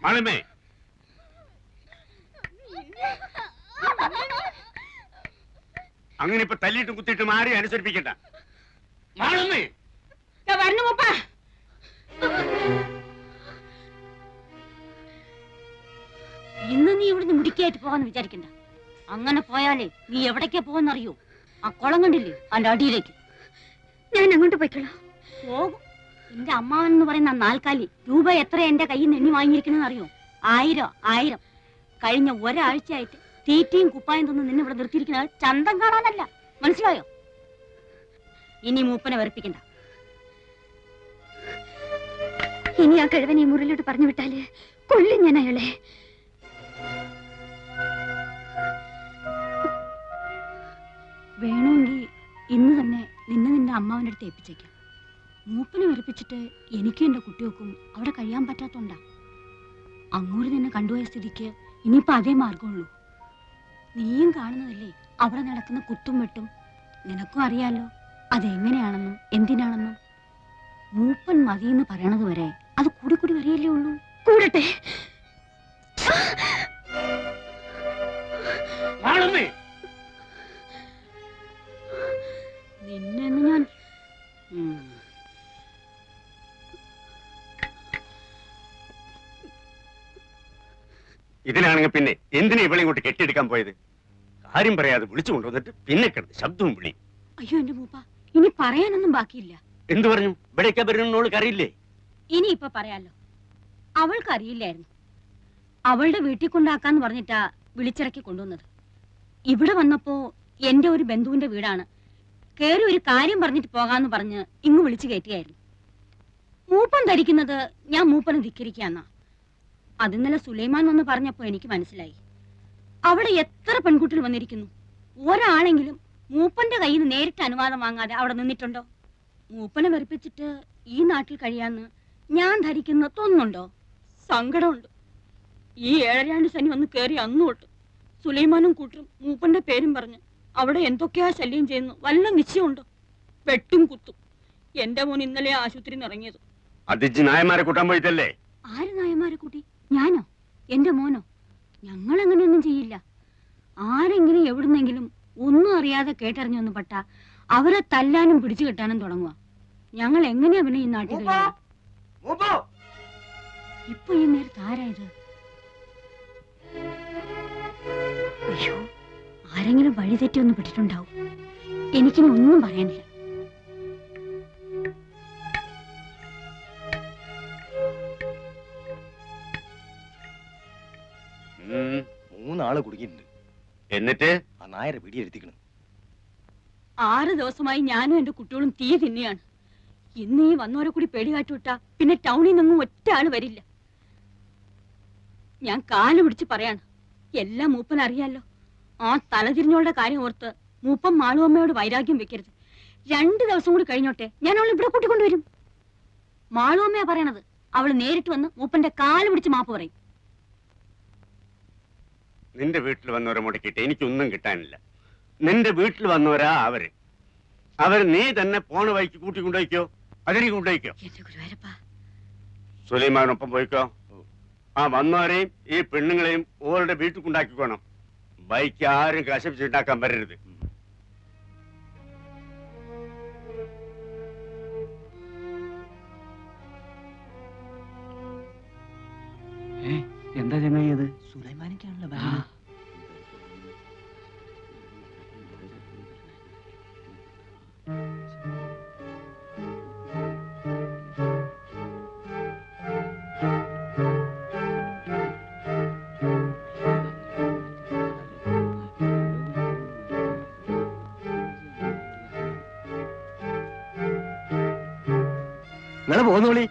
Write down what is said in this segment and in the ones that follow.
മാളമ്മേ, അങ്ങനെ ഇപ്പൊ തല്ലിയിട്ടും കുത്തിയിട്ടും ആരെയും അനുസരിപ്പിക്കണ്ട. മാളമ്മേ, വരണു മൂപ്പ. ഇന്ന് നീ ഇവിടുന്ന് മുടിക്കായിട്ട് പോകാന്ന് വിചാരിക്കണ്ട. അങ്ങനെ പോയാലേ നീ എവിടേക്കാ പോകാന്നറിയോ? ആ കുളം കണ്ടില്ലേ, അതിന്റെ അടിയിലേക്ക്. ഞാൻ അങ്ങോട്ട് പോയിക്കോളാം. പോകും. എന്റെ അമ്മാവൻ എന്ന് പറയുന്ന നാൽക്കാലി രൂപ എത്ര എന്റെ കയ്യിൽ നിന്ന് എണ്ണി വാങ്ങിയിരിക്കണെന്ന് അറിയോ? 1000. കഴിഞ്ഞ ഒരാഴ്ചയായിട്ട് തീറ്റയും കുപ്പായം തന്ന് നിന്നെ ഇവിടെ നിർത്തിയിരിക്കുന്നത് ചന്തം കാണാനല്ല, മനസ്സിലായോ? ഇനി മൂപ്പനെ വെറുപ്പിക്കണ്ട. ഇനി ആ കിഴവൻ ഈ മുറിലോട്ട് പറഞ്ഞു വിട്ടാല് കൊല്ലും ഞാൻ അയാളെ. വേണമെങ്കിൽ ഇന്ന് തന്നെ നിന്റെ അമ്മാവന്റെ അടുത്ത് ഏൽപ്പിച്ചേക്കാം. മൂപ്പനെ വെറുപ്പിച്ചിട്ട് എനിക്കും എന്റെ കുട്ടികൾക്കും അവിടെ കഴിയാൻ പറ്റാത്തോണ്ടാ. അങ്ങോട്ട് നിന്നെ കണ്ടുപോയ സ്ഥിതിക്ക് ഇനിയിപ്പോ അതേ മാർഗമുള്ളൂ. നീയും കാണുന്നതല്ലേ അവിടെ നടക്കുന്ന കുത്തും വെട്ടും. നിനക്കും അറിയാലോ അതെങ്ങനെയാണെന്നും എന്തിനാണെന്നും. മൂപ്പൻ മതിയെന്ന് പറയണത് വരെ അത് കൂടി കൂടി വരികയല്ലേ ഉള്ളൂ. കൂടട്ടെ. നിന്നെന്ന് ഞാൻ ഇതിലാണെങ്കിൽ പിന്നെ എന്തിനാ ഇവളെ ഇങ്ങോട്ട് കെട്ടിയെടുക്കാൻ പോയത്? കാര്യം പറയാതെ വിളിച്ചു കൊണ്ടുവന്നിട്ട് പിന്നെ കിടന്ന് ശബ്ദവും വിളി. അയ്യോ എന്റെ മൂപ്പ, ഇനി പറയാനൊന്നും ബാക്കിയില്ല. എന്തു പറഞ്ഞു? ഇവിടേക്ക് വരുന്നോൾക്ക് അറിയില്ലേ? ഇനി ഇപ്പൊ പറയാലോ. അവൾക്ക് അറിയില്ലായിരുന്നു. അവളുടെ വീട്ടിൽ കൊണ്ടാക്കാന്ന് പറഞ്ഞിട്ടാ വിളിച്ചിറക്കി കൊണ്ടുവന്നത്. ഇവിടെ വന്നപ്പോ എന്റെ ഒരു ബന്ധുവിന്റെ വീടാണ്. കേറി ഒരു കാര്യം പറഞ്ഞിട്ട് പോകാന്ന് പറഞ്ഞ് ഇങ്ങ് വിളിച്ചു കയറ്റിയായിരുന്നു. മൂപ്പൻ ധരിക്കുന്നത് ഞാൻ മൂപ്പനെ ധിക്കരിക്കാന്നാ. അതിന്നലെ സുലൈമാൻ വന്ന് പറഞ്ഞപ്പോ എനിക്ക് മനസ്സിലായി. അവിടെ എത്ര പെൺകുട്ടികൾ വന്നിരിക്കുന്നു. ഒരാളെങ്കിലും മൂപ്പന്റെ കയ്യിൽ നിന്ന് നേരിട്ട് അനുവാദം വാങ്ങാതെ അവിടെ നിന്നിട്ടുണ്ടോ? മൂപ്പനെ വെറുപ്പിച്ചിട്ട് ഈ നാട്ടിൽ കഴിയാന്ന് ഞാൻ ധരിക്കുന്ന തോന്നുന്നുണ്ടോ? സങ്കടമുണ്ട്. ഈ 7 ശനി വന്ന് കയറി അന്നു തൊട്ട് സുലൈമാനും കൂട്ടരും മൂപ്പന്റെ പേരും പറഞ്ഞ് അവിടെ എന്തൊക്കെയാ ശല്യം ചെയ്യുന്നു. വല്ല നിശ്ചയമുണ്ടോ? വെട്ടും കുത്തും. എന്റെ മോൻ ഇന്നലെ ആശുപത്രിയിൽ ഇറങ്ങിയത്. നായന്മാരെ കൂട്ടാൻ പോയിട്ടല്ലേ? ആര് നായന്മാരെ കൂട്ടി? ഞാനോ? എന്റെ മോനോ? ഞങ്ങൾ അങ്ങനെയൊന്നും ചെയ്യില്ല. ആരെങ്കിലും എവിടുന്നെങ്കിലും ഒന്നും അറിയാതെ കേട്ടറിഞ്ഞൊന്ന് പെട്ട അവരെ തല്ലാനും പിടിച്ചു കെട്ടാനും തുടങ്ങുക. ഞങ്ങൾ എങ്ങനെയാ പിന്നെ ഈ നാട്ടിൽ? ഇപ്പൊ ഈ നേരത്ത് ആരായത്? അയ്യോ, ആരെങ്കിലും വഴിതെറ്റി ഒന്ന് പെട്ടിട്ടുണ്ടാവും. എനിക്കിനി ഒന്നും പറയാനില്ല. മൂന്നാള് കുടുങ്ങിയിട്ടുണ്ട്. എന്നിട്ട് ആ നായരെ പിടിയെടുത്തിക്കണം. 6 ദിവസമായി ഞാനും എന്റെ കുട്ടികളും തീ തിന്നെയാണ്. ഇന്ന് ഈ വന്നവരെ കൂടി പേടി കാട്ടുവിട്ടാ പിന്നെ ടൗണിൽ നിന്നും ഒറ്റ ആള് വരില്ല. ഞാൻ കാല് പിടിച്ച് പറയാണ്, എല്ലാം മൂപ്പൻ അറിയാലോ. ആ തലതിരിഞ്ഞോളുടെ കാര്യം ഓർത്ത് മൂപ്പൻ മാളുവമ്മയോട് വൈരാഗ്യം വെക്കരുത്. 2 ദിവസം കൂടി കഴിഞ്ഞോട്ടെ, ഞാൻ അവളെ ഇവിടെ കൂട്ടിക്കൊണ്ടുവരും. മാളുവമ്മയാ പറയണത്. അവള് നേരിട്ട് വന്ന് മൂപ്പന്റെ കാല് പിടിച്ച് മാപ്പ് പറയും. നിന്റെ വീട്ടിൽ വന്നവരെ മുടക്കിയിട്ട് എനിക്കൊന്നും കിട്ടാനില്ല. നിന്റെ വീട്ടിൽ വന്നവരാ അവര് നീ തന്നെ പോണ വഴിക്ക് കൂട്ടിക്കൊണ്ടുപോയിക്കോ. അതെനിക്ക് കൊണ്ടുപോയിക്കോ. സുലൈമാനൊപ്പം പോയിക്കോ. ആ വന്നവരെയും ഈ പെണ്ണുങ്ങളെയും ഓരുടെ വീട്ടിൽ കൊണ്ടാക്കിക്കോണം. ബൈക്ക് ആരും കശപ്പിച്ചുണ്ടാക്കാൻ വരരുത്. എന്താ ചങ്ങായത്? സുലൈമാനിക്കാണല്ലോ. നിങ്ങള് പോന്നോളി.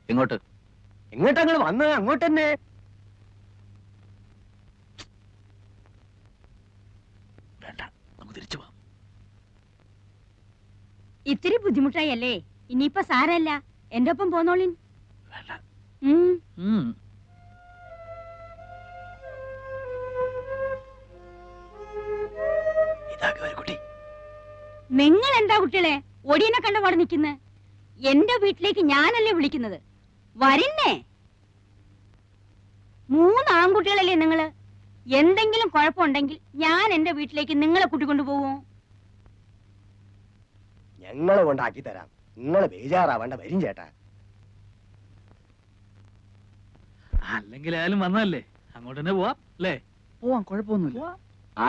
എങ്ങോട്ട്? എങ്ങോട്ടാ നിങ്ങൾ വന്നത്? അങ്ങോട്ട് തന്നെ. വേണ്ട, നമുക്ക് തിരിച്ചു പോവാം. ഇത്തിരി ബുദ്ധിമുട്ടായി അല്ലേ? ഇനിയിപ്പൊ സാരല്ല, എന്റെ ഒപ്പം പോന്നോളിൻ. വേണ്ട. ഇതാ കുട്ടി. നിങ്ങൾ എന്താ കുട്ടികളെ ഒടിയനെ കണ്ടപാട് നിൽക്കുന്നത്? എന്റെ വീട്ടിലേക്ക് ഞാനല്ലേ വിളിക്കുന്നത്, വരിന്നേ. 3 ആൺകുട്ടികളല്ലേ നിങ്ങള്? എന്തെങ്കിലും കുഴപ്പമുണ്ടെങ്കിൽ ഞാൻ എന്റെ വീട്ടിലേക്ക് നിങ്ങളെ കൂട്ടിക്കൊണ്ടു പോവോ? ഞങ്ങളെ കൊണ്ടാക്കി തരാം, നിങ്ങളെ ബേജാറാവേണ്ട വരും ചേട്ടാ. അല്ലെങ്കിൽ ആയാലും വന്നതല്ലേ, അങ്ങോട്ട് തന്നെ പോവാം അല്ലേ? പോവാം, കുഴപ്പമൊന്നുമില്ല.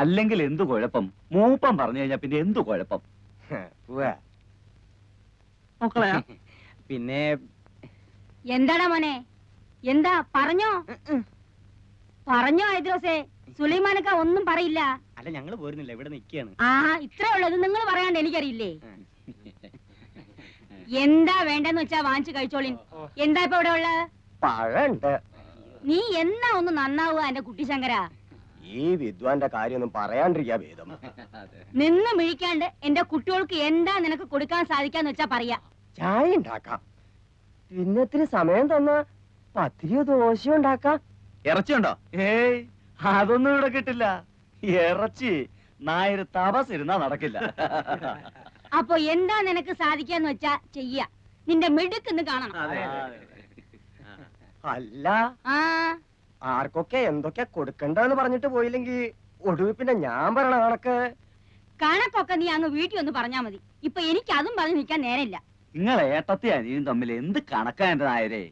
അല്ലെങ്കിൽ എന്തു കുഴപ്പം? മൂപ്പം പറഞ്ഞു കഴിഞ്ഞാ പിന്നെ എന്തു കുഴപ്പം? പോവാ. മക്കളെ പിന്നെ എന്താടാ മോനെ, എന്താ പറഞ്ഞോ? പറഞ്ഞോ ഐദ്രോസേ? സുലൈമാനക്ക ഒന്നും പറയില്ല. അല്ല, ഞങ്ങള് പോരുന്നില്ല, ഇവിടെ നിക്കാണ്. ആ ഇത്രേ ഉള്ളത്, നിങ്ങൾ പറയാണ്ട് എനിക്കറിയില്ലേ? എന്താ വേണ്ടെന്ന് വെച്ചാ വാങ്ങിച്ചു കഴിച്ചോളിൻ. എന്താ ഇപ്പൊ ഇവിടെ ഉള്ളത്? പഴണ്ട്. നീ എന്നാ ഒന്ന് നന്നാവുക എന്റെ കുട്ടി ശങ്കര? ഈ വിദ്വാന്റെ കാര്യമൊന്നും പറയാണ്ടിരിക്കാ ഭേദം. നിന്ന് മിഴിക്കാണ്ട് എന്റെ കുട്ടികൾക്ക് എന്താ നിനക്ക് കൊടുക്കാൻ സാധിക്കാന്ന് വെച്ചാ പറയാ. ചായ ഉണ്ടാക്കാം, പിന്നെ ഇത്തിരി സമയം തന്നാ പത്തിരിയോ ദോശയോ ഉണ്ടാക്കാം. ഇറച്ചിയുണ്ടോ? ഏയ്, അതൊന്നും ഇവിടെ കിട്ടില്ല. ഇറച്ചി നായർ തപസ് ഇരുന്നാ നടക്കില്ല. അപ്പൊ എന്താ നിനക്ക് സാധിക്കാന്ന് വെച്ചാ ചെയ്യ. നിന്റെ മിടുക്കെന്ന് കാണണം. അല്ല, ആ ആർക്കൊക്കെ എന്തൊക്കെ കൊടുക്കണ്ടെന്ന് പറഞ്ഞിട്ട് പോയില്ലെങ്കി ഒടുവിൽ പിന്നെ ഞാൻ പറയണ കണക്ക്. കണക്കൊക്കെ നീ അങ്ങ് വീട്ടിൽ ഒന്ന് പറഞ്ഞാ മതി. ഇപ്പൊ എനിക്ക് അതും പറഞ്ഞ് നിൽക്കാൻ നേരമില്ല. നിങ്ങളെ ഏട്ടത്തി അനിയും തമ്മിൽ എന്ത് കണക്കാ എന്റെ നായരെ?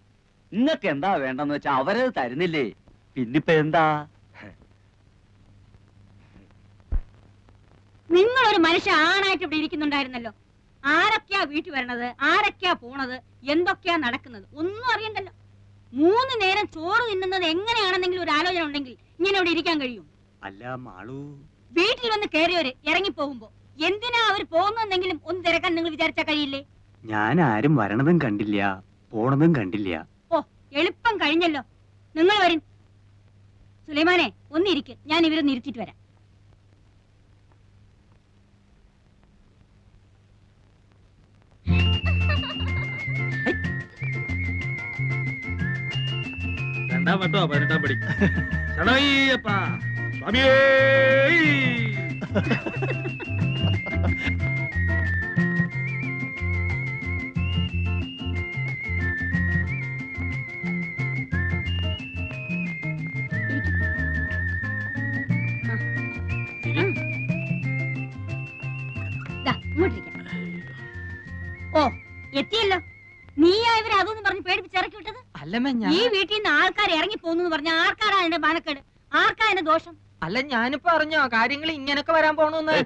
നിങ്ങക്ക് എന്താ വേണ്ടെന്ന് വെച്ചാ അവരത് തരുന്നില്ലേ, പിന്നിപ്പ എന്താ? നിങ്ങളൊരു മനുഷ്യ ആണായിട്ട് ഇവിടെ ഇരിക്കുന്നുണ്ടായിരുന്നല്ലോ. ആരൊക്കെയാ വീട്ടിൽ വരണത്, ആരൊക്കെയാ പോണത്, എന്തൊക്കെയാ നടക്കുന്നത് ഒന്നും അറിയണ്ടല്ലോ. 3 നേരം ചോറ് തിന്നുന്നത് എങ്ങനെയാണെന്നെങ്കിലും ഒരു ആലോചന ഉണ്ടെങ്കിൽ ഇങ്ങനെ ഇവിടെ ഇരിക്കാൻ കഴിയും? അല്ല മാളു, വീട്ടിൽ വന്ന് കയറിയവര് ഇറങ്ങി പോകുമ്പോ എന്തിനാ അവർ പോകുന്നെങ്കിലും ഒന്ന് തിരക്കാൻ നിങ്ങൾ വിചാരിച്ചാ കഴിയില്ലേ? ഞാൻ ആരും വരണതും കണ്ടില്ല, പോണതും കണ്ടില്ല. ഓ, എളുപ്പം കഴിഞ്ഞല്ലോ. നിങ്ങൾ വരും. സുലൈമാനെ ഒന്നിരിക്ക്, ഞാൻ ഇവരെ നിരുത്തിട്ട് വരാം. രണ്ടാം വട്ടോ 18ാം പടി. ശരണയ്യപ്പ സ്വാമിയേ. ദാ, ഇങ്ങോട്ടിരിക്കാം. ഓ, എത്തിയല്ലോ. നീയാ ഇവരെ അതൊന്നും പറഞ്ഞ് പേടിപ്പിച്ചിറക്കി വിട്ടത്? അല്ലമ്മ, ഈ വീട്ടിൽ നിന്ന് ആൾക്കാർ ഇറങ്ങി പോകുന്നു പറഞ്ഞ ആർക്കാരാ എന്റെ മാനക്കേട്? ആർക്കാ എന്റെ ദോഷം? അല്ല, ഞാനിപ്പോ അറിഞ്ഞോ കാര്യങ്ങൾ ഇങ്ങനൊക്കെ വരാൻ പോണെന്ന്?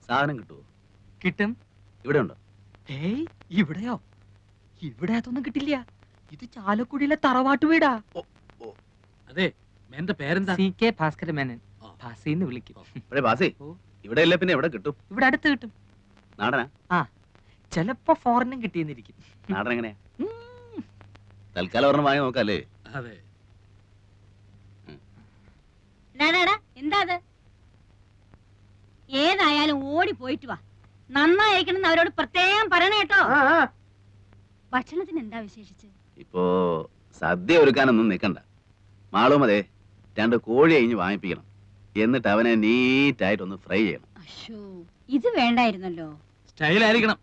സാധനം കിട്ടുവോ? കിട്ടും. ഇവിടെ ഉണ്ടോ? ഏയ്, ഇവിടെയോ? ഇവിടെ അതൊന്നും കിട്ടില്ല. ഇത് ചാലക്കുടിയിലെ തറവാട്ട് വീടാ. അതെ, എന്റെ പേരെന്താ? CK ഭാസ്കര മേനൻ. ഭാസിന്ന് വിളിക്കും. ബാസി, ഇവിടെ ഇല്ല പിന്നെ എവിടെ കിട്ടും? ഇവിടെ അടുത്ത് കിട്ടും. നാടനാ? ചിലപ്പോ ഫോറിനും കിട്ടിയെന്നിരിക്കും. നാടൻ എങ്ങനെയാ? തൽക്കാലം ഒരെണ്ണം വാങ്ങി നോക്കല്ലേ? അതെ. എന്താ അത്? ഏതായാലും ഓടി പോയിട്ട് വാ. നന്നായിരിക്കണം അവരോട് പ്രത്യേകം പറയണ കേട്ടോ. ഭക്ഷണത്തിന് എന്താ വിശേഷിച്ച്? ഇപ്പോ സദ്യ ഒരുക്കാനൊന്നും നിൽക്കണ്ട. മാളും അതെ 2 കോഴി അഴിഞ്ഞ് വാങ്ങിപ്പിക്കണം. എന്നിട്ട് അവനെ നീറ്റായിട്ടൊന്ന് ഫ്രൈ ചെയ്യണം. അശ്ശോ, ഇത് വേണ്ടായിരുന്നല്ലോ. സ്റ്റൈലായിരിക്കണം.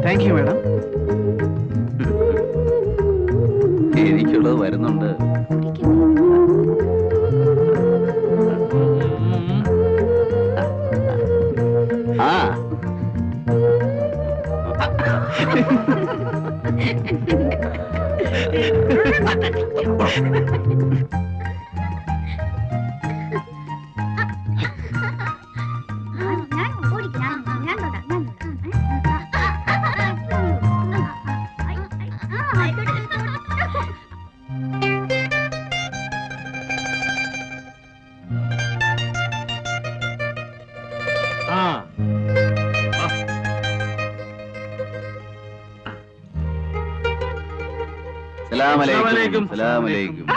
Thank you madam. എനിക്കുള്ളത് വരുന്നുണ്ട്. ആ സലാമലൈക്കും. സലാമലൈക്കും.